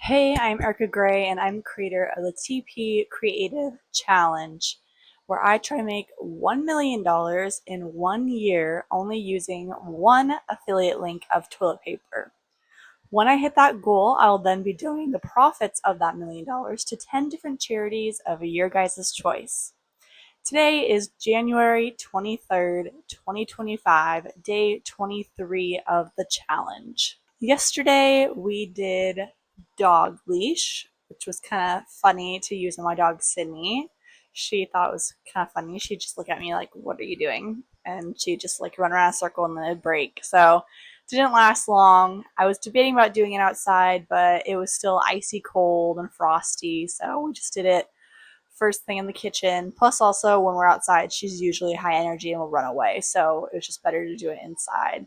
Hey, I'm Erica Gray, and I'm the creator of the TP Creative Challenge, where I try to make $1 million in 1 year only using one affiliate link of toilet paper. When I hit that goal, I'll then be donating the profits of that $1 million to 10 different charities of your guys' choice. Today is January 23rd, 2025, day 23 of the challenge. Yesterday we did dog leash, which was kind of funny to use on my dog Sydney. She thought it was kind of funny. She'd just look at me like, "What are you doing?" And she'd just like run around a circle and then it'd break. So it didn't last long. I was debating about doing it outside, but it was still icy cold and frosty, so we just did it first thing in the kitchen. Plus, also when we're outside, she's usually high energy and will run away, so it was just better to do it inside.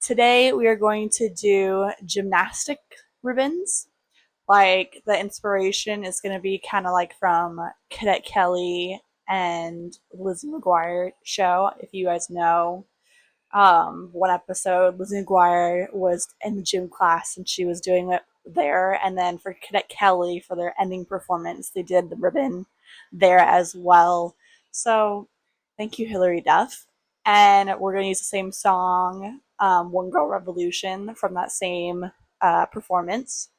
Today we are going to do gymnastic ribbons. Like the inspiration is going to be kind of like from Cadet Kelly and Lizzie McGuire show. If you guys know, one episode Lizzie McGuire was in the gym class and she was doing it there, and then for Cadet Kelly for their ending performance, they did the ribbon there as well. So thank you, Hilary Duff. And we're going to use the same song, One Girl Revolution, from that same performance.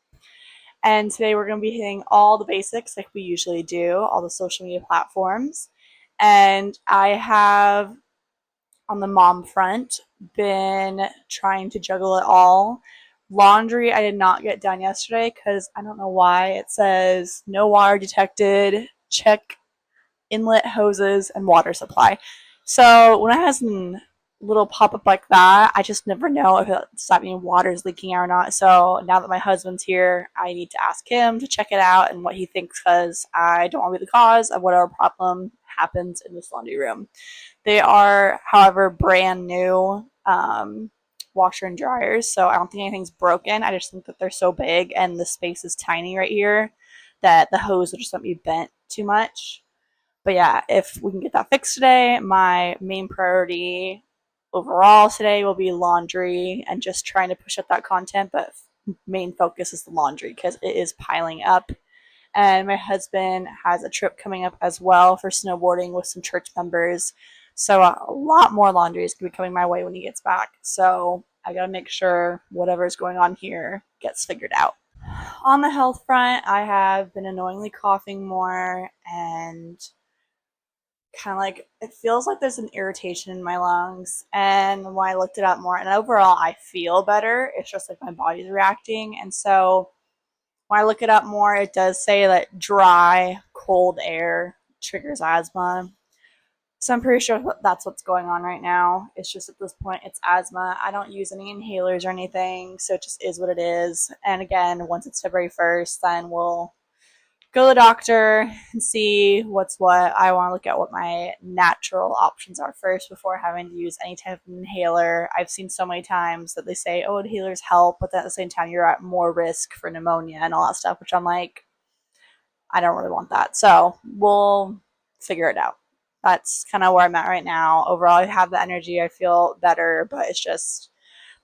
And today we're going to be hitting all the basics like we usually do, all the social media platforms. And I have, on the mom front, been trying to juggle it all. Laundry I did not get done yesterday because I don't know why. It says no water detected, check inlet hoses and water supply. So when it has a little pop up like that, I just never know if that means water is leaking out or not. So now that my husband's here, I need to ask him to check it out and what he thinks, because I don't want to be the cause of whatever problem happens in this laundry room. They are, however, brand new washer and dryers, so I don't think anything's broken. I just think that they're so big and the space is tiny right here that the hose will just not be bent too much. But yeah, if we can get that fixed today, my main priority overall today will be laundry and just trying to push up that content. But main focus is the laundry because it is piling up. And my husband has a trip coming up as well for snowboarding with some church members. So a lot more laundry is going to be coming my way when he gets back. So I got to make sure whatever's going on here gets figured out. On the health front, I have been annoyingly coughing more and kind of like it feels like there's an irritation in my lungs. And when I looked it up more, and overall I feel better, it's just like my body's reacting. And so when I look it up more, it does say that dry cold air triggers asthma. So I'm pretty sure that's what's going on right now. It's just at this point it's asthma. I don't use any inhalers or anything, so it just is what it is. And again, once it's February 1st, then we'll go to the doctor and see what's what. I want to look at what my natural options are first before having to use any type of inhaler. I've seen so many times that they say, oh, inhalers help, but then at the same time, you're at more risk for pneumonia and all that stuff, which I'm like, I don't really want that. So we'll figure it out. That's kind of where I'm at right now. Overall, I have the energy. I feel better, but it's just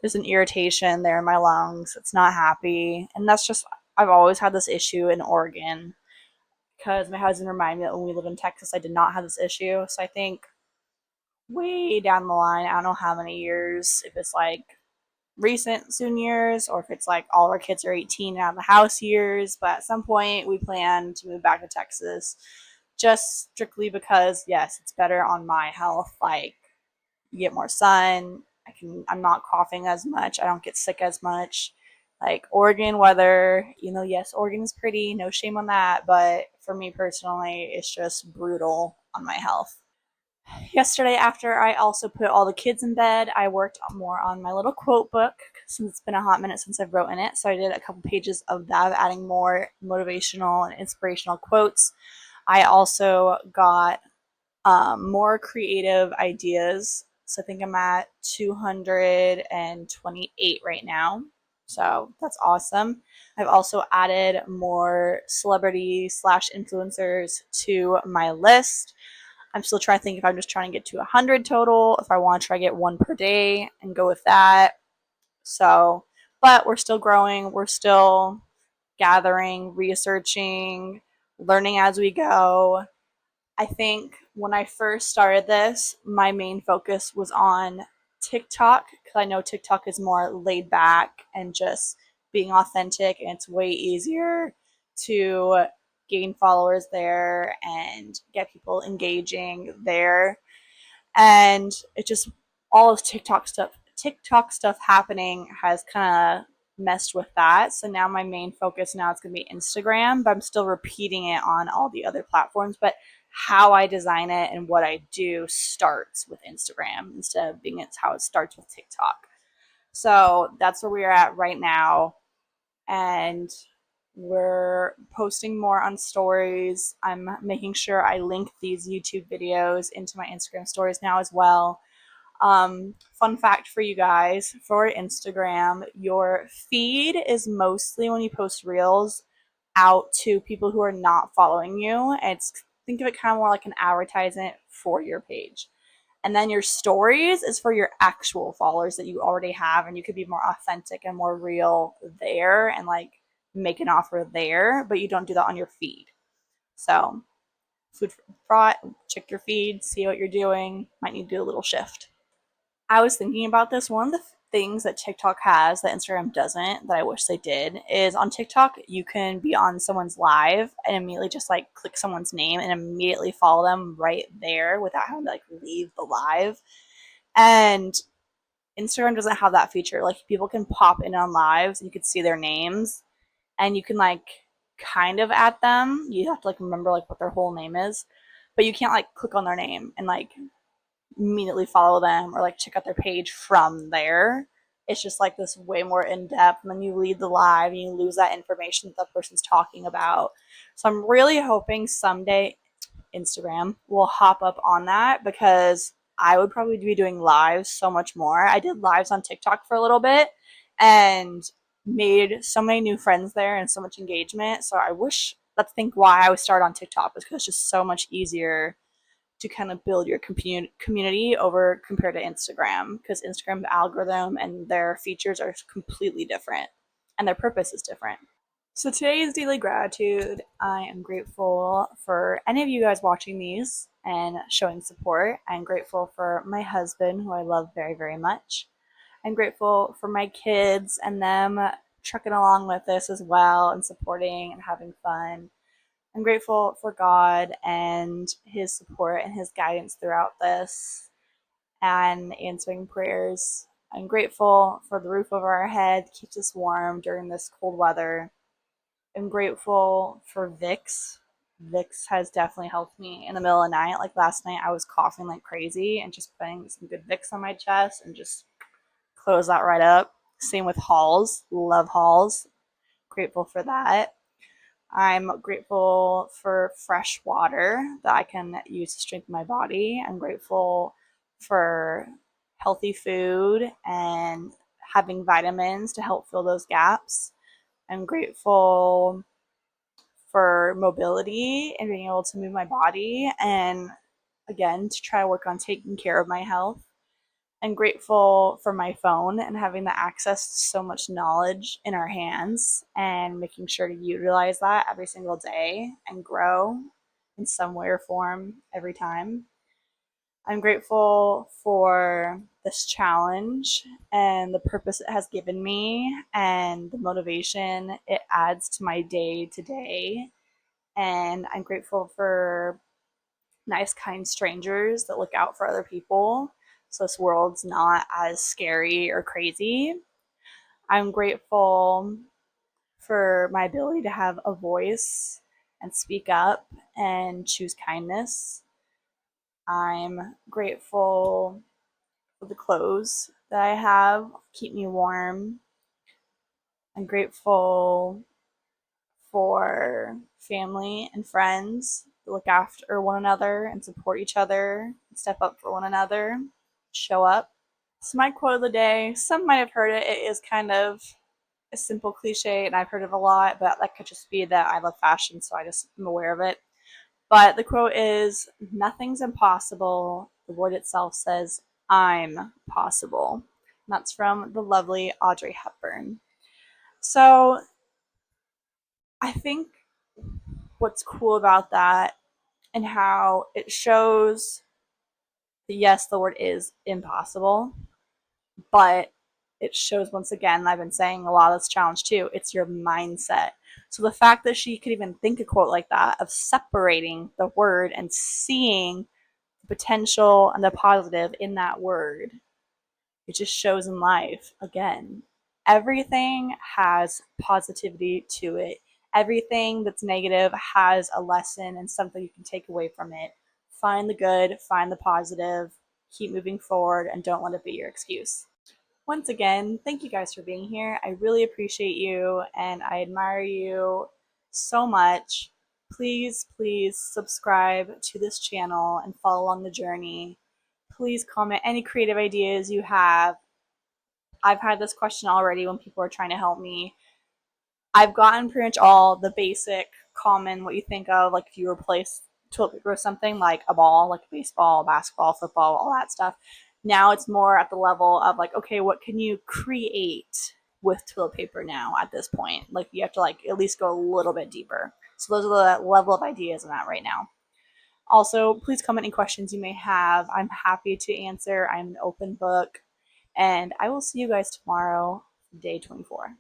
there's an irritation there in my lungs. It's not happy. And that's just, I've always had this issue in Oregon because my husband reminded me that when we lived in Texas, I did not have this issue. So I think way down the line, I don't know how many years, if it's like recent soon years or if it's like all our kids are 18 out of the house years, but at some point we plan to move back to Texas just strictly because, yes, it's better on my health. Like, you get more sun. I'm not coughing as much. I don't get sick as much. Like Oregon weather, yes, Oregon's pretty, no shame on that, but for me personally, it's just brutal on my health. Yesterday, after I also put all the kids in bed, I worked more on my little quote book since it's been a hot minute since I've written it. So I did a couple pages of that, adding more motivational and inspirational quotes. I also got more creative ideas. So I think I'm at 228 right now. So that's awesome. I've also added more celebrity slash influencers to my list. I'm still trying to think if I'm just trying to get to 100 total, if I want to try to get one per day and go with that. So, but we're still growing. We're still gathering, researching, learning as we go. I think when I first started this, my main focus was on TikTok because I know TikTok is more laid back and just being authentic, and it's way easier to gain followers there and get people engaging there. And it just all of TikTok stuff happening has kind of messed with that. So now my main focus now is going to be Instagram, but I'm still repeating it on all the other platforms. But how I design it and what I do starts with Instagram instead of being it's how it starts with TikTok. So that's where we are at right now. And we're posting more on stories. I'm making sure I link these YouTube videos into my Instagram stories now as well. Fun fact for you guys for Instagram, your feed is mostly when you post reels out to people who are not following you. It's think of it kind of more like an advertisement for your page. And then your stories is for your actual followers that you already have, and you could be more authentic and more real there and like make an offer there, but you don't do that on your feed. So, food for thought, check your feed, see what you're doing. Might need to do a little shift. I was thinking about this. One of the things that TikTok has that Instagram doesn't, that I wish they did, is on TikTok, you can be on someone's live and immediately just like click someone's name and immediately follow them right there without having to like leave the live. And Instagram doesn't have that feature. Like people can pop in on lives and you can see their names and you can like kind of at them. You have to like remember like what their whole name is, but you can't like click on their name and like immediately follow them or like check out their page from there. It's just like this way more in depth. And then you leave the live and you lose that information that the person's talking about. So I'm really hoping someday Instagram will hop up on that because I would probably be doing lives so much more. I did lives on TikTok for a little bit and made so many new friends there and so much engagement. So I wish that's think why I would start on TikTok is because it's just so much easier to kind of build your community over compared to Instagram because Instagram algorithm and their features are completely different and their purpose is different. So today's daily gratitude, I am grateful for any of you guys watching these and showing support. I'm grateful for my husband, who I love very, very much. I'm grateful for my kids and them trucking along with this as well and supporting and having fun. I'm grateful for God and His support and His guidance throughout this and answering prayers. I'm grateful for the roof over our head, keeps us warm during this cold weather. I'm grateful for Vicks. Vicks has definitely helped me in the middle of the night. Like last night, I was coughing like crazy and just putting some good Vicks on my chest and just close that right up. Same with Halls. Love Halls. Grateful for that. I'm grateful for fresh water that I can use to strengthen my body. I'm grateful for healthy food and having vitamins to help fill those gaps. I'm grateful for mobility and being able to move my body and again to try to work on taking care of my health. I'm grateful for my phone and having the access to so much knowledge in our hands and making sure to utilize that every single day and grow in some way or form every time. I'm grateful for this challenge and the purpose it has given me and the motivation it adds to my day to day. And I'm grateful for nice, kind strangers that look out for other people. So this world's not as scary or crazy. I'm grateful for my ability to have a voice and speak up and choose kindness. I'm grateful for the clothes that I have, keep me warm. I'm grateful for family and friends to look after one another and support each other, step up for one another, show up. So my quote of the day, some might have heard it. It is kind of a simple cliche and I've heard it a lot, but that could just be that I love fashion, so I just am aware of it. But the quote is, nothing's impossible. The word itself says, I'm possible. And that's from the lovely Audrey Hepburn. So I think what's cool about that and how it shows that yes, the word is impossible, but it shows once again, I've been saying a lot of this challenge too, it's your mindset. So the fact that she could even think a quote like that of separating the word and seeing the potential and the positive in that word, it just shows in life again. Everything has positivity to it. Everything that's negative has a lesson and something you can take away from it. Find the good, find the positive, keep moving forward, and don't let it be your excuse. Once again, thank you guys for being here. I really appreciate you and I admire you so much. Please, please subscribe to this channel and follow along the journey. Please comment any creative ideas you have. I've had this question already when people are trying to help me. I've gotten pretty much all the basic, common, what you think of, like if you replace toilet paper with something like a ball, like baseball, basketball, football, all that stuff. Now it's more at the level of like, okay, what can you create with toilet paper now at this point? Like you have to like at least go a little bit deeper. So those are the level of ideas I'm at right now. Also, please comment any questions you may have. I'm happy to answer. I'm an open book. And I will see you guys tomorrow, day 24.